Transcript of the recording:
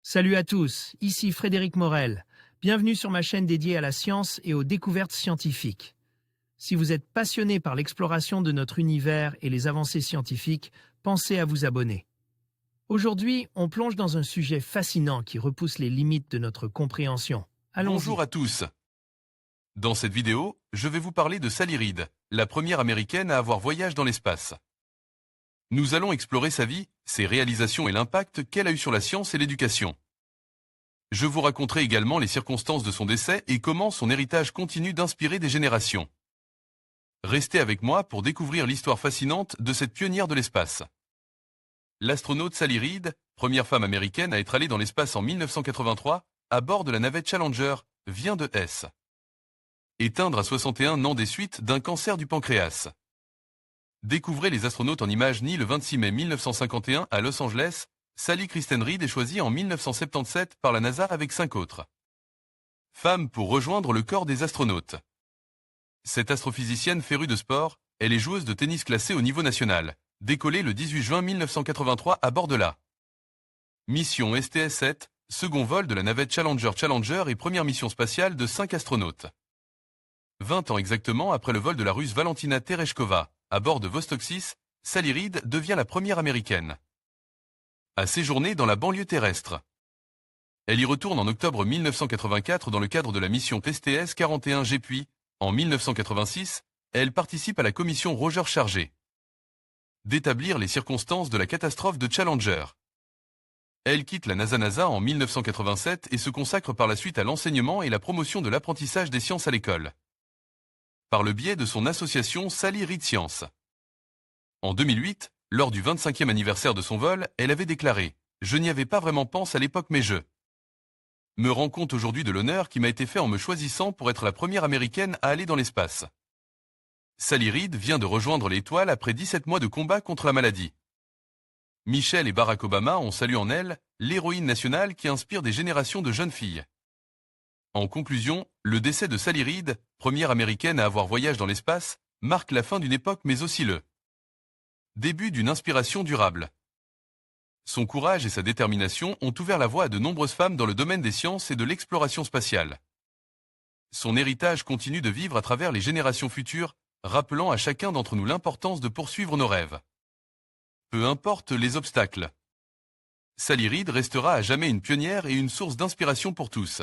Salut à tous, ici Frédéric Morel. Bienvenue sur ma chaîne dédiée à la science et aux découvertes scientifiques. Si vous êtes passionné par l'exploration de notre univers et les avancées scientifiques, pensez à vous abonner. Aujourd'hui, on plonge dans un sujet fascinant qui repousse les limites de notre compréhension. Bonjour Allons-y. à tous. Dans cette vidéo, je vais vous parler de Sally Ride, la première américaine à avoir voyagé dans l'espace. Nous allons explorer sa vie, ses réalisations et l'impact qu'elle a eu sur la science et l'éducation. Je vous raconterai également les circonstances de son décès et comment son héritage continue d'inspirer des générations. Restez avec moi pour découvrir l'histoire fascinante de cette pionnière de l'espace. L'astronaute Sally Ride, première femme américaine à être allée dans l'espace en 1983, à bord de la navette Challenger, vient de S. Éteindre à 61 ans des suites d'un cancer du pancréas. Découvrez les astronautes en images nées le 26 mai 1951 à Los Angeles. Sally Kristen Reed est choisie en 1977 par la NASA avec 5 autres femmes pour rejoindre le corps des astronautes. Cette astrophysicienne férue de sport, elle est joueuse de tennis classée au niveau national, décollée le 18 juin 1983 à bord de la mission STS-7, second vol de la navette Challenger et première mission spatiale de 5 astronautes. 20 ans exactement après le vol de la Russe Valentina Tereshkova, à bord de Vostok 6, Sally Ride devient la première américaine à séjourner dans la banlieue terrestre. Elle y retourne en octobre 1984 dans le cadre de la mission STS-41G puis, en 1986, elle participe à la commission Roger chargée d'établir les circonstances de la catastrophe de Challenger. Elle quitte la NASA en 1987 et se consacre par la suite à l'enseignement et la promotion de l'apprentissage des sciences à l'école, par le biais de son association Sally Ride Science. En 2008, lors du 25e anniversaire de son vol, elle avait déclaré « Je n'y avais pas vraiment pensé à l'époque mais je me rends compte aujourd'hui de l'honneur qui m'a été fait en me choisissant pour être la première américaine à aller dans l'espace. » Sally Ride vient de rejoindre l'étoile après 17 mois de combat contre la maladie. Michelle et Barack Obama ont salué en elle l'héroïne nationale qui inspire des générations de jeunes filles. En conclusion, le décès de Sally Ride, première américaine à avoir voyagé dans l'espace, marque la fin d'une époque mais aussi le début d'une inspiration durable. Son courage et sa détermination ont ouvert la voie à de nombreuses femmes dans le domaine des sciences et de l'exploration spatiale. Son héritage continue de vivre à travers les générations futures, rappelant à chacun d'entre nous l'importance de poursuivre nos rêves. Peu importe les obstacles. Sally Ride restera à jamais une pionnière et une source d'inspiration pour tous.